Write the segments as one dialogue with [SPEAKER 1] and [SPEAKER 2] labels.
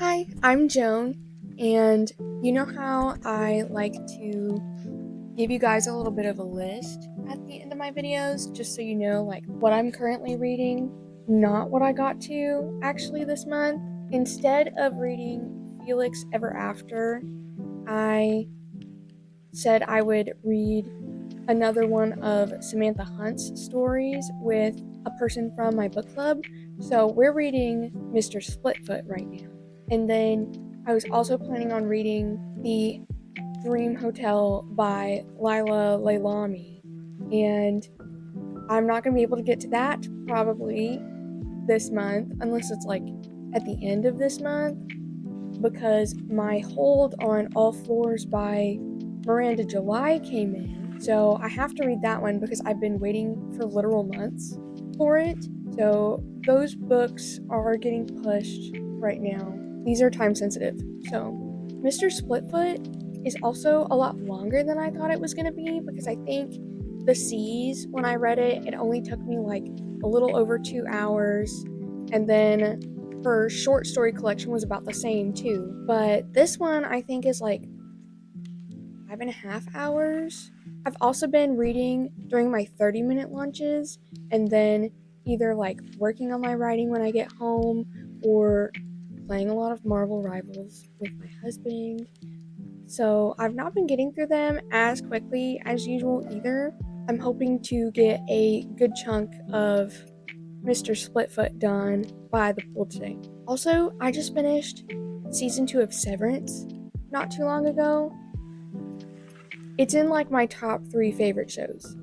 [SPEAKER 1] Hi, I'm Joan, and you know how I like to give you guys a little bit of a list at the end of my videos, just so you know, like, what I'm currently reading, not what I got to actually this month. Instead of reading Felix Ever After, I said I would read another one of Samantha Hunt's stories with a person from my book club. So we're reading Mr. Splitfoot right now. And then I was also planning on reading The Dream Hotel by Lila Leilani. And I'm not going to be able to get to that probably this month, unless it's like at the end of this month, because my hold on All Floors by Miranda July came in. So I have to read that one because I've been waiting for literal months for it. So those books are getting pushed right now. These are time sensitive. So Mr. Splitfoot is also a lot longer than I thought it was going to be, because I think The Seas, when I read it, it only took me like a little over 2 hours. And then her short story collection was about the same too. But this one I think is like 5.5 hours. I've also been reading during my 30-minute lunches, and then either like working on my writing when I get home or playing a lot of Marvel Rivals with my husband. So I've not been getting through them as quickly as usual either. I'm hoping to get a good chunk of Mr. Splitfoot done by the pool today. Also, I just finished season 2 of Severance not too long ago. It's in like my top 3 favorite shows.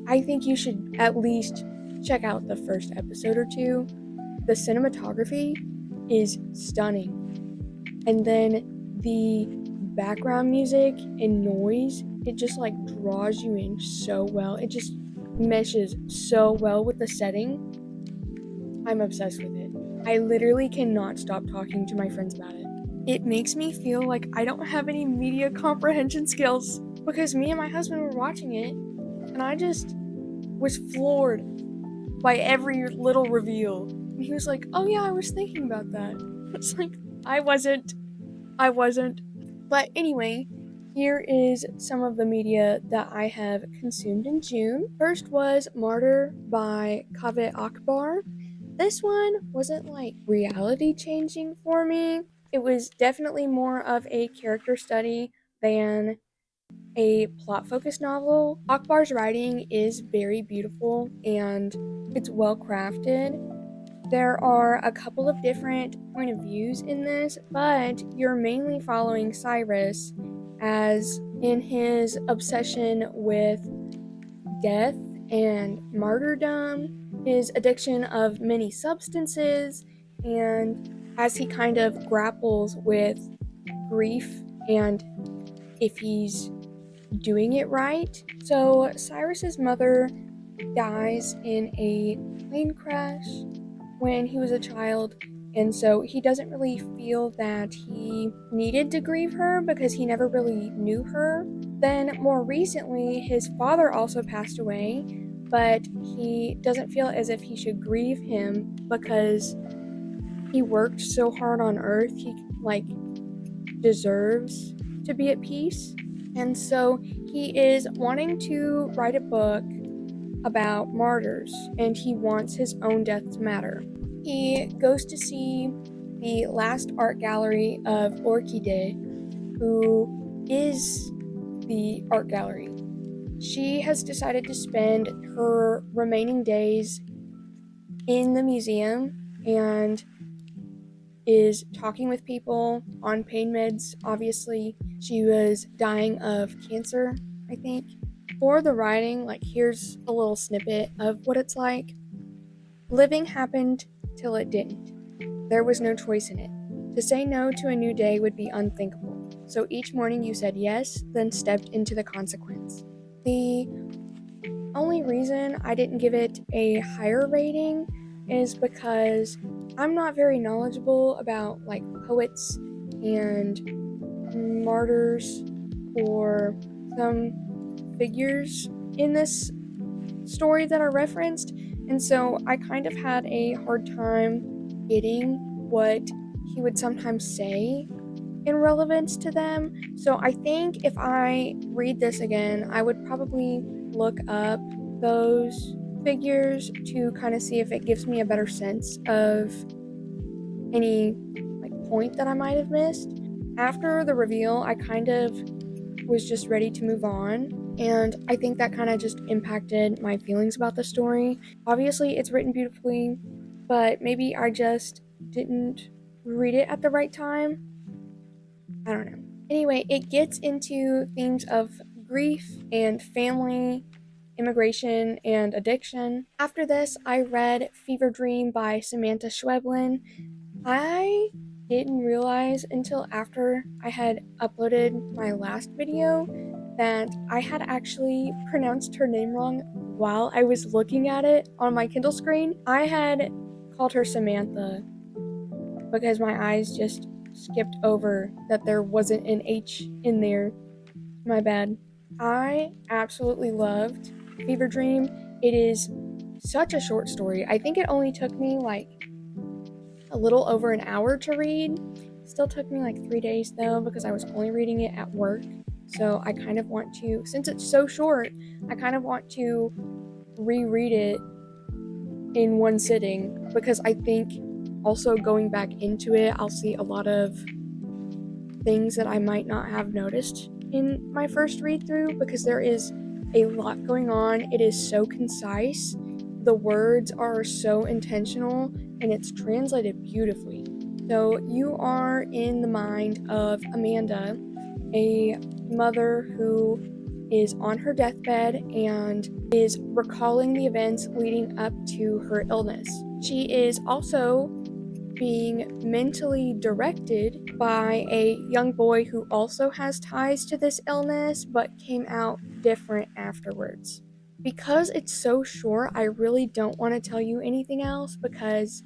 [SPEAKER 1] I think you should at least check out the first episode or two. The cinematography is stunning. And then the background music and noise, it just like draws you in so well. It just meshes so well with the setting. I'm obsessed with it. I literally cannot stop talking to my friends about it. It makes me feel like I don't have any media comprehension skills, because me and my husband were watching it and I just was floored by every little reveal. And he was like, "Oh yeah, I was thinking about that." It's like, I wasn't. But anyway, here is some of the media that I have consumed in June. First was Martyr by Kaveh Akbar. This one wasn't like reality changing for me. It was definitely more of a character study than a plot focused novel. Akbar's writing is very beautiful and it's well crafted. There are a couple of different point of views in this, but you're mainly following Cyrus as in his obsession with death and martyrdom, his addiction of many substances, and as he kind of grapples with grief and if he's doing it right. So Cyrus's mother dies in a plane crash when he was a child, and so he doesn't really feel that he needed to grieve her because he never really knew her. Then more recently, his father also passed away, but he doesn't feel as if he should grieve him because he worked so hard on Earth. He like deserves to be at peace. And so he is wanting to write a book about martyrs, and he wants his own death to matter. He goes to see the last art gallery of Orchide, who is the art gallery. She has decided to spend her remaining days in the museum and is talking with people on pain meds. Obviously, she was dying of cancer, I think. For the writing, like, here's a little snippet of what it's like. Living happened till it didn't. There was no choice in it. To say no to a new day would be unthinkable. So each morning you said yes, then stepped into the consequence. The only reason I didn't give it a higher rating is because I'm not very knowledgeable about like poets and martyrs or some figures in this story that are referenced, and so I kind of had a hard time getting what he would sometimes say in relevance to them. So I think if I read this again, I would probably look up those figures to kind of see if it gives me a better sense of any like point that I might have missed. After the reveal, I kind of was just ready to move on, and I think that kind of just impacted my feelings about the story. Obviously, it's written beautifully, but maybe I just didn't read it at the right time. I don't know. Anyway, it gets into themes of grief and family, immigration, and addiction. After this, I read Fever Dream by Samantha Schweblin. I didn't realize until after I had uploaded my last video that I had actually pronounced her name wrong while I was looking at it on my Kindle screen. I had called her Samantha because my eyes just skipped over that there wasn't an H in there. My bad. I absolutely loved Fever Dream. It is such a short story. I think it only took me like a little over an hour to read. Still took me like 3 days though, because I was only reading it at work. So I kind of want to, since it's so short, I kind of want to reread it in one sitting, because I think also going back into it, I'll see a lot of things that I might not have noticed in my first read through, because there is a lot going on. It is so concise, the words are so intentional, and it's translated beautifully. So you are in the mind of Amanda, a mother who is on her deathbed and is recalling the events leading up to her illness. She is also being mentally directed by a young boy who also has ties to this illness but came out different afterwards. Because it's so short, I really don't want to tell you anything else, because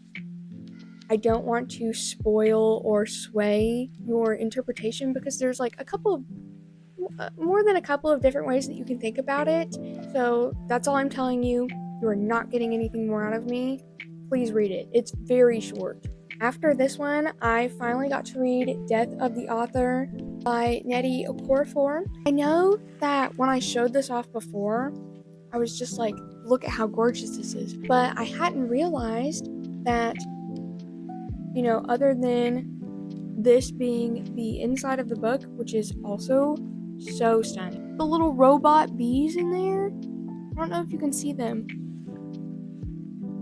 [SPEAKER 1] I don't want to spoil or sway your interpretation, because there's like a couple of more than a couple of different ways that you can think about it. So that's all I'm telling you. You are not getting anything more out of me. Please read it. It's very short. After this one, I finally got to read Death of the Author by Nnedi Okorafor. I know that when I showed this off before, I was just like, look at how gorgeous this is. But I hadn't realized that, other than this being the inside of the book, which is also so stunning. The little robot bees in there, I don't know if you can see them.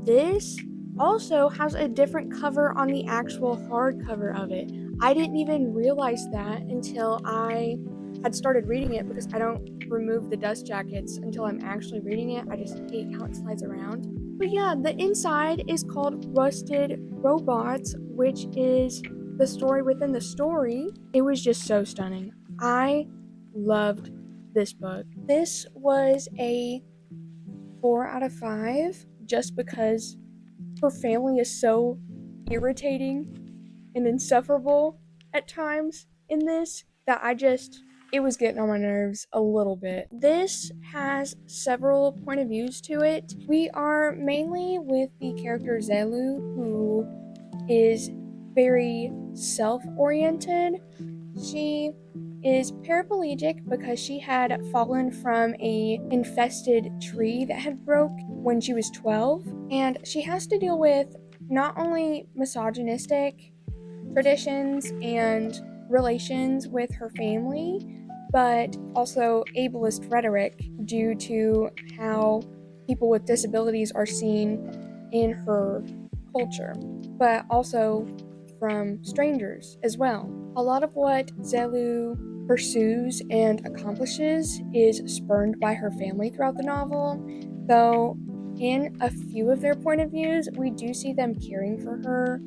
[SPEAKER 1] This also has a different cover on the actual hardcover of it. I didn't even realize that until I had started reading it, because I don't remove the dust jackets until I'm actually reading it. I just hate how it slides around. But yeah, the inside is called Rusted Robots, which is the story within the story. It was just so stunning. I loved this book. This was a 4 out of 5 just because her family is so irritating and insufferable at times in this that it was getting on my nerves a little bit. This has several point of views to it. We are mainly with the character Zelu, who is very self-oriented. She is paraplegic because she had fallen from a infested tree that had broke when she was 12, and she has to deal with not only misogynistic traditions and relations with her family, but also ableist rhetoric due to how people with disabilities are seen in her culture, but also from strangers as well. A lot of what Zelu pursues and accomplishes is spurned by her family throughout the novel, though in a few of their point of views, we do see them caring for her,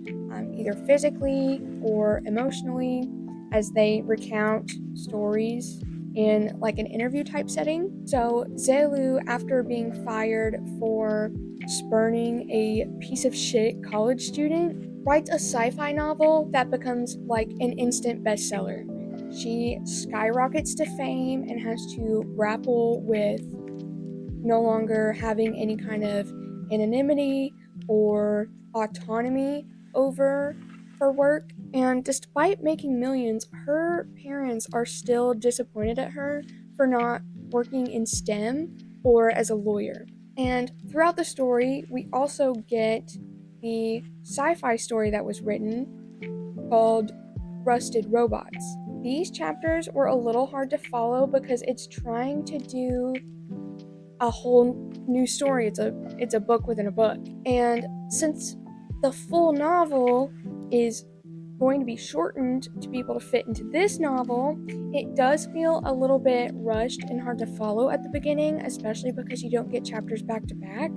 [SPEAKER 1] either physically or emotionally, as they recount stories in like an interview type setting. So Zelu, after being fired for spurning a piece of shit college student, writes a sci-fi novel that becomes like an instant bestseller. She skyrockets to fame and has to grapple with no longer having any kind of anonymity or autonomy over her work, and despite making millions, her parents are still disappointed at her for not working in STEM or as a lawyer. And throughout the story, we also get the sci-fi story that was written called Rusted Robots. These chapters were a little hard to follow because it's trying to do a whole new story. It's a book within a book. And since the full novel is going to be shortened to be able to fit into this novel, it does feel a little bit rushed and hard to follow at the beginning, especially because you don't get chapters back to back.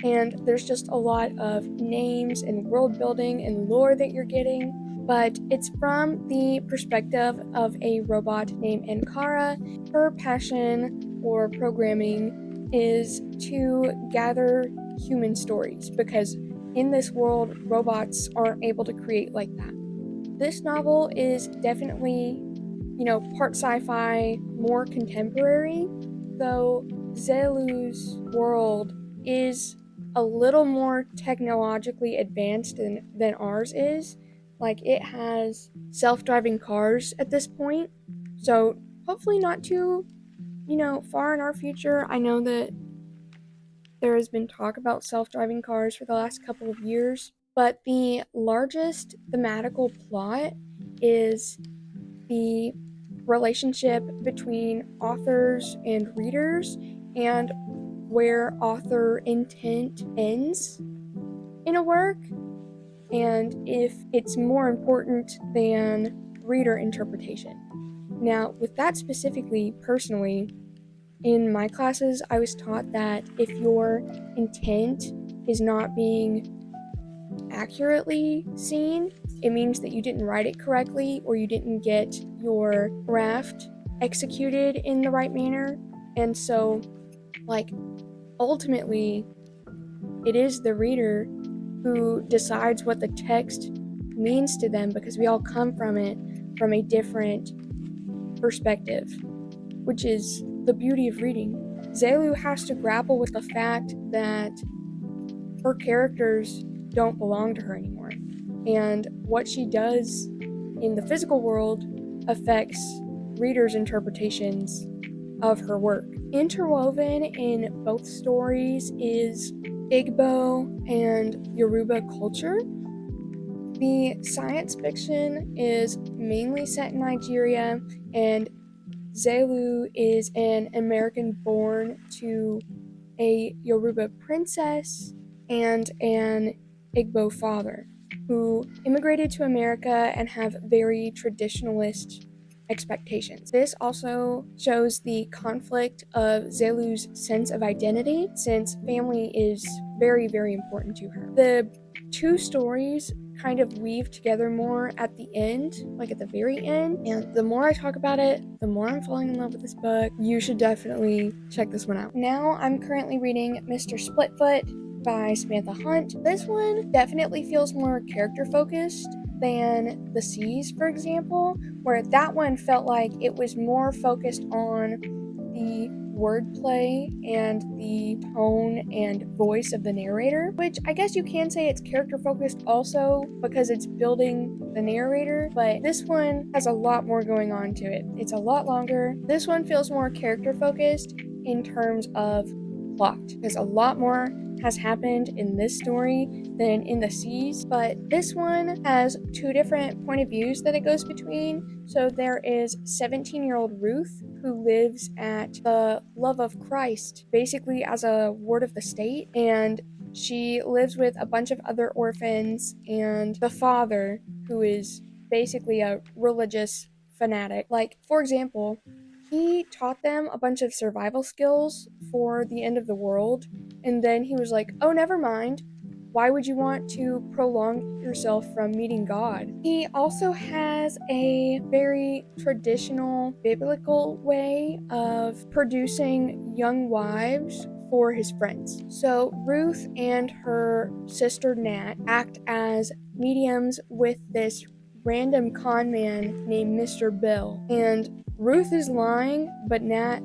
[SPEAKER 1] And there's just a lot of names and world building and lore that you're getting. But it's from the perspective of a robot named Ankara. Her passion or programming is to gather human stories because in this world, robots aren't able to create like that. This novel is definitely, part sci-fi, more contemporary, though Zelu's world is a little more technologically advanced than ours is. Like, it has self-driving cars at this point, so hopefully not too, far in our future. I know that there has been talk about self-driving cars for the last couple of years, but the largest thematical plot is the relationship between authors and readers and where author intent ends in a work, and if it's more important than reader interpretation. Now, with that specifically, personally, in my classes, I was taught that if your intent is not being accurately seen, it means that you didn't write it correctly or you didn't get your draft executed in the right manner. And so, ultimately, it is the reader who decides what the text means to them because we all come from it from a different perspective, which is the beauty of reading. Zelu has to grapple with the fact that her characters don't belong to her anymore, and what she does in the physical world affects readers' interpretations of her work. Interwoven in both stories is Igbo and Yoruba culture. The science fiction is mainly set in Nigeria, and Zelu is an American born to a Yoruba princess and an Igbo father who immigrated to America and have very traditionalist expectations. This also shows the conflict of Zelu's sense of identity, since family is very, very important to her. The two stories kind of weave together more at the end, like at the very end, and the more I talk about it, the more I'm falling in love with this book. You should definitely check this one out. Now I'm currently reading Mr. Splitfoot by Samantha Hunt. This one definitely feels more character focused than The Seas, for example, where that one felt like it was more focused on the wordplay and the tone and voice of the narrator, which I guess you can say it's character focused also because it's building the narrator, but this one has a lot more going on to it. It's a lot longer. This one feels more character focused in terms of plot, because a lot more has happened in this story than in The Seas, but this one has two different point of views that it goes between. So there is 17-year-old Ruth, who lives at the Love of Christ, basically as a ward of the state, and she lives with a bunch of other orphans and the father, who is basically a religious fanatic. Like, for example, he taught them a bunch of survival skills for the end of the world, and then he was like, oh, never mind. Why would you want to prolong yourself from meeting God? He also has a very traditional biblical way of producing young wives for his friends. So Ruth and her sister Nat act as mediums with this random con man named Mr. Bill. And Ruth is lying, but Nat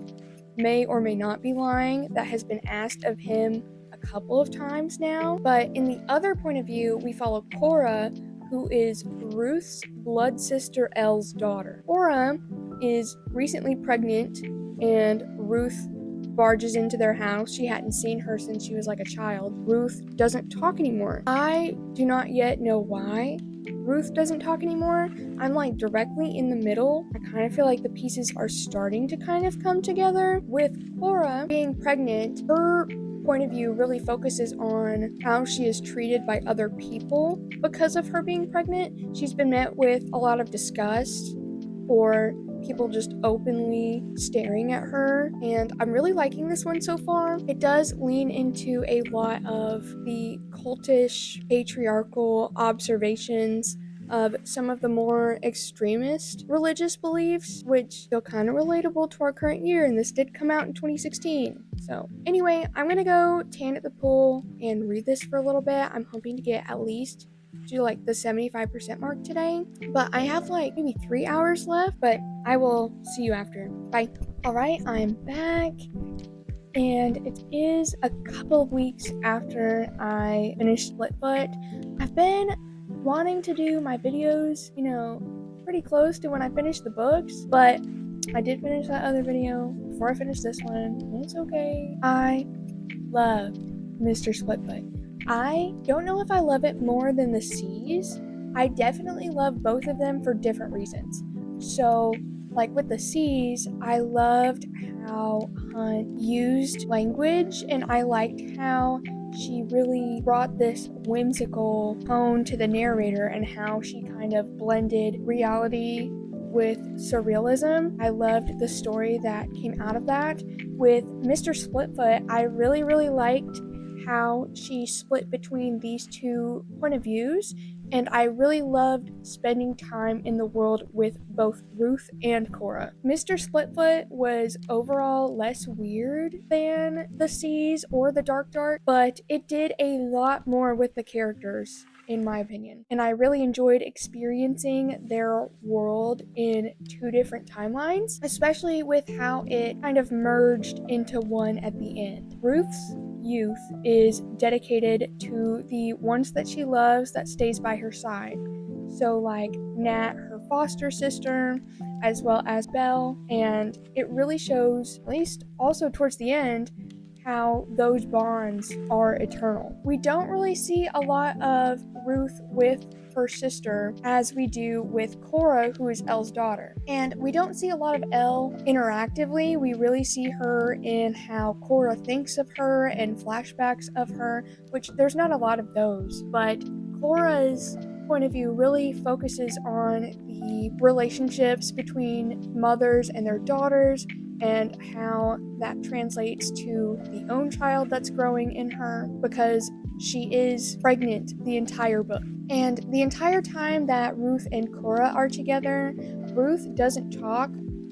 [SPEAKER 1] may or may not be lying. That has been asked of him a couple of times now. But in the other point of view, we follow Cora, who is Ruth's blood sister Elle's daughter. Cora is recently pregnant, and Ruth barges into their house. She hadn't seen her since she was like a child. Ruth doesn't talk anymore. I do not yet know why Ruth doesn't talk anymore. I'm like directly in the middle. I kind of feel like the pieces are starting to kind of come together. With Cora being pregnant, her point of view really focuses on how she is treated by other people because of her being pregnant. She's been met with a lot of disgust or people just openly staring at her, and I'm really liking this one so far. It does lean into a lot of the cultish, patriarchal observations of some of the more extremist religious beliefs, which feel kind of relatable to our current year, and this did come out in 2016. So anyway, I'm gonna go tan at the pool and read this for a little bit. I'm hoping to get at least do like the 75% mark today, but I have like maybe 3 hours left, but I will see you after. Bye. All right, I'm back, and it is a couple of weeks after I finished Splitfoot. I've been wanting to do my videos, pretty close to when I finished the books, but I did finish that other video before I finished this one, and it's okay. I loved Mr. Splitfoot. I don't know if I love it more than the Seas. I definitely love both of them for different reasons. So, like with the Seas, I loved how Hunt used language, and I liked how she really brought this whimsical tone to the narrator and how she kind of blended reality with surrealism. I loved the story that came out of that. With Mr. Splitfoot, I really, really liked how she split between these two point of views, and I really loved spending time in the world with both Ruth and Cora. Mr. Splitfoot was overall less weird than the Seas or the Dark, but it did a lot more with the characters, in my opinion. And I really enjoyed experiencing their world in two different timelines, especially with how it kind of merged into one at the end. Ruth's youth is dedicated to the ones that she loves that stays by her side. So like Nat, her foster sister, as well as Belle, and it really shows, at least also towards the end, how those bonds are eternal. We don't really see a lot of Ruth with her sister as we do with Cora, who is Elle's daughter. And we don't see a lot of Elle interactively. We really see her in how Cora thinks of her and flashbacks of her, which there's not a lot of those, but Cora's point of view really focuses on the relationships between mothers and their daughters and how that translates to the own child that's growing in her, because she is pregnant the entire book. And the entire time that Ruth and Cora are together, Ruth doesn't talk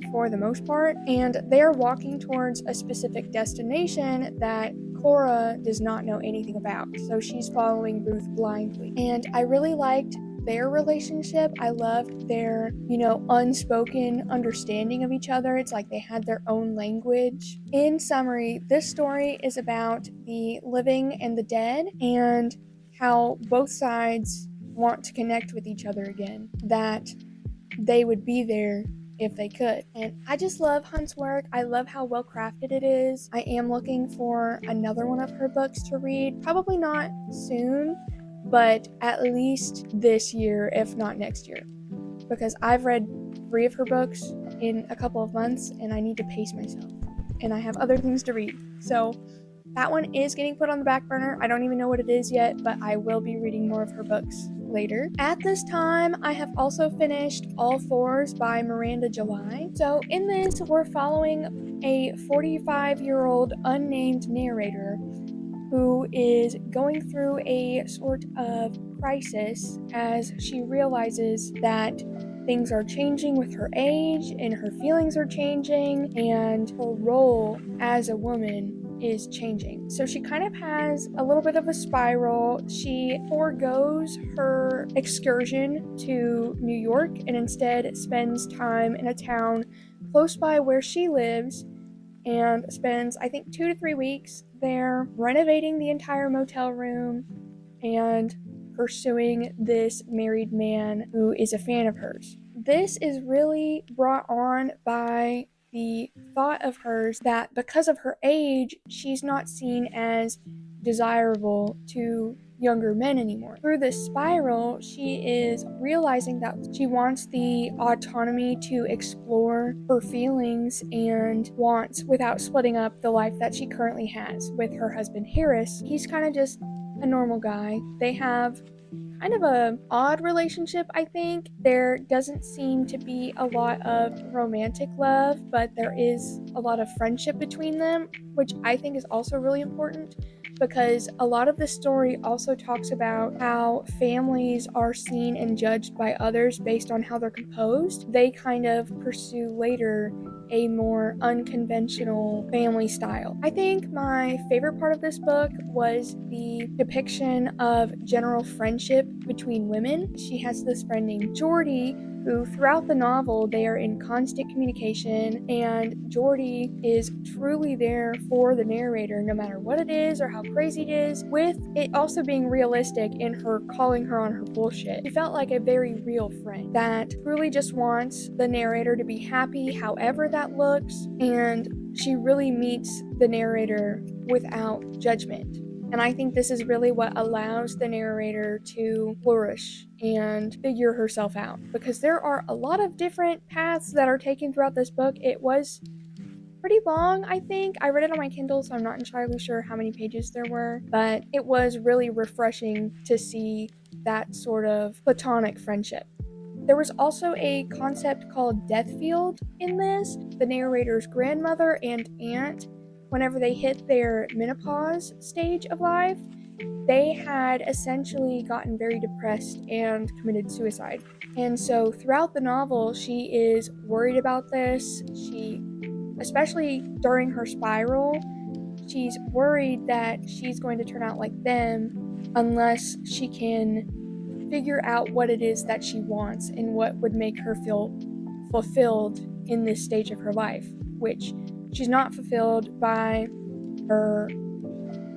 [SPEAKER 1] for the most part, and they're walking towards a specific destination that Cora does not know anything about, so she's following Ruth blindly. And I really liked their relationship. I loved their, unspoken understanding of each other. It's like they had their own language. In summary, this story is about the living and the dead and how both sides want to connect with each other again, that they would be there if they could. And I just love Hunt's work. I love how well crafted it is. I am looking for another one of her books to read. Probably not soon, but at least this year, if not next year. Because I've read 3 of her books in a couple of months, and I need to pace myself. And I have other things to read. So that one is getting put on the back burner. I don't even know what it is yet, but I will be reading more of her books later. At this time, I have also finished All Fours by Miranda July. So in this, we're following a 45-year-old unnamed narrator who is going through a sort of crisis as she realizes that things are changing with her age and her feelings are changing and her role as a woman is changing. So she kind of has a little bit of a spiral. She forgoes her excursion to New York and instead spends time in a town close by where she lives and spends, I think, 2 to 3 weeks there renovating the entire motel room and pursuing this married man who is a fan of hers. This is really brought on by the thought of hers that because of her age, she's not seen as desirable to younger men anymore. Through this spiral, she is realizing that she wants the autonomy to explore her feelings and wants without splitting up the life that she currently has with her husband Harris. He's kind of just a normal guy. They have kind of a odd relationship, I think. There doesn't seem to be a lot of romantic love, but there is a lot of friendship between them, which I think is also really important because a lot of the story also talks about how families are seen and judged by others based on how they're composed. They kind of pursue later a more unconventional family style. I think my favorite part of this book was the depiction of general friendship between women. She has this friend named Jordy who throughout the novel they are in constant communication, and Jordy is truly there for the narrator no matter what it is or how crazy it is, with it also being realistic in her calling her on her bullshit. She felt like a very real friend that truly just wants the narrator to be happy however that looks, and she really meets the narrator without judgment. And I think this is really what allows the narrator to flourish and figure herself out, because there are a lot of different paths that are taken throughout this book. It was pretty long, I think. I read it on my Kindle, so I'm not entirely sure how many pages there were, but it was really refreshing to see that sort of platonic friendship. There was also a concept called death field in this. The narrator's grandmother and aunt, whenever they hit their menopause stage of life, they had essentially gotten very depressed and committed suicide. And so throughout the novel, she is worried about this. She, especially during her spiral, she's worried that she's going to turn out like them unless she can figure out what it is that she wants and what would make her feel fulfilled in this stage of her life, which she's not fulfilled by her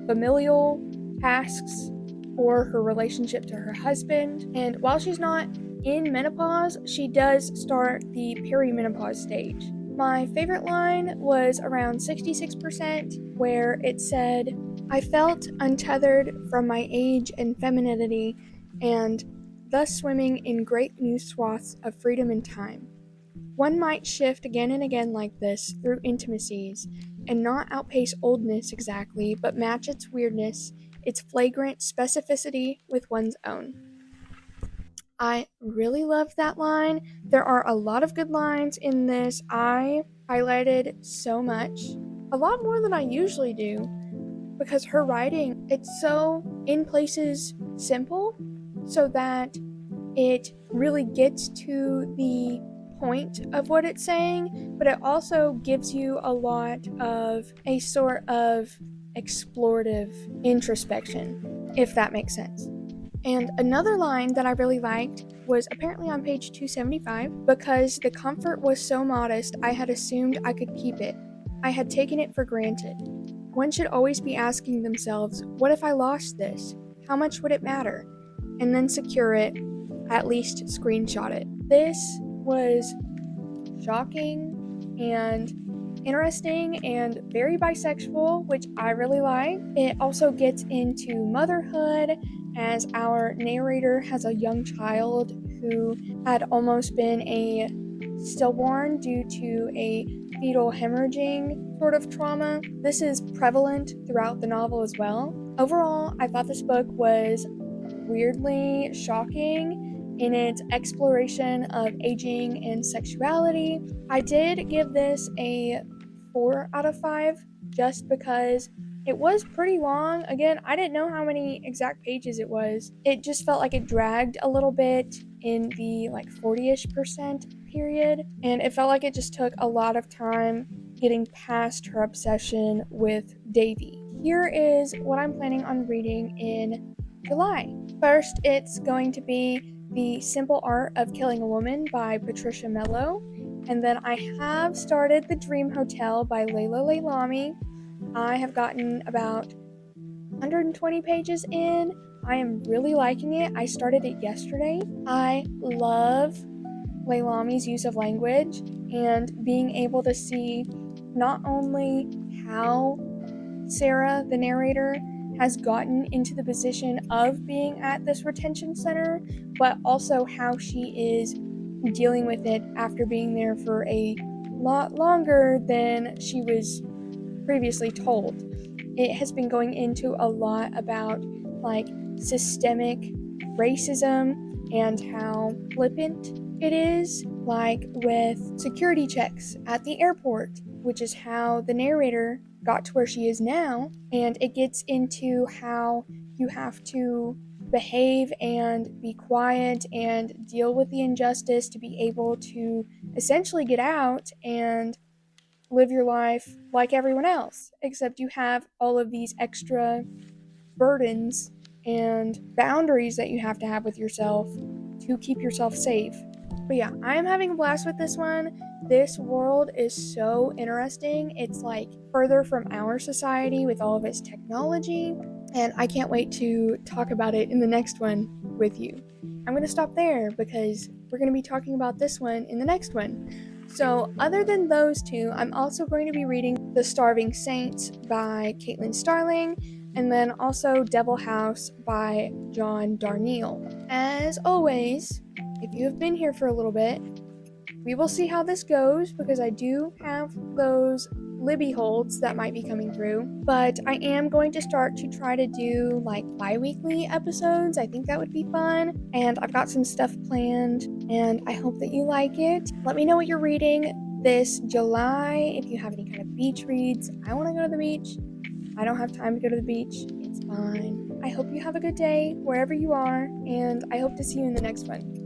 [SPEAKER 1] familial tasks or her relationship to her husband. And while she's not in menopause, she does start the perimenopause stage. My favorite line was around 66%, where it said, "I felt untethered from my age and femininity, and thus swimming in great new swaths of freedom and time. One might shift again and again like this through intimacies, and not outpace oldness exactly, but match its weirdness, its flagrant specificity with one's own." I really loved that line. There are a lot of good lines in this. I highlighted so much, a lot more than I usually do, because her writing, it's so in places simple so that it really gets to the point of what it's saying, but it also gives you a lot of a sort of explorative introspection, if that makes sense. And another line that I really liked was apparently on page 275, because the comfort was so modest I had assumed I could keep it. I had taken it for granted. One should always be asking themselves, what if I lost this? How much would it matter? And then secure it, at least screenshot it. This was shocking and interesting and very bisexual, which I really like. It also gets into motherhood, as our narrator has a young child who had almost been a stillborn due to a fetal hemorrhaging sort of trauma. This is prevalent throughout the novel as well. Overall, I thought this book was weirdly shocking in its exploration of aging and sexuality. I did give this a 4 out of 5 just because it was pretty long. Again, I didn't know how many exact pages it was. It just felt like it dragged a little bit in the 40-ish% period, and it felt like it just took a lot of time getting past her obsession with Davy. Here is what I'm planning on reading in July. First, it's going to be The Simple Art of Killing a Woman by Patricia Mello, and then I have started The Dream Hotel by Layla Leilami. I have gotten about 120 pages in. I am really liking it. I started it yesterday. I love Leilami's use of language and being able to see not only how Sarah, the narrator, has gotten into the position of being at this retention center, but also how she is dealing with it after being there for a lot longer than she was previously told. It has been going into a lot about like systemic racism and how flippant it is, like with security checks at the airport, which is how the narrator got to where she is now. And it gets into how you have to behave and be quiet and deal with the injustice to be able to essentially get out and live your life like everyone else, except you have all of these extra burdens and boundaries that you have to have with yourself to keep yourself safe. But yeah, I am having a blast with this one. This world is so interesting. It's like further from our society with all of its technology, and I can't wait to talk about it in the next one with you. I'm going to stop there because we're going to be talking about this one in the next one. So, other than those two, I'm also going to be reading The Starving Saints by Caitlin Starling, and then also Devil House by John Darnielle. As always, if you have been here for a little bit, we will see how this goes because I do have those Libby holds that might be coming through, but I am going to start to try to do like bi-weekly episodes. I think that would be fun, and I've got some stuff planned, and I hope that you like it. Let me know what you're reading this July, if you have any kind of beach reads. I want to go to the beach. I don't have time to go to the beach. It's fine. I hope you have a good day wherever you are, and I hope to see you in the next one.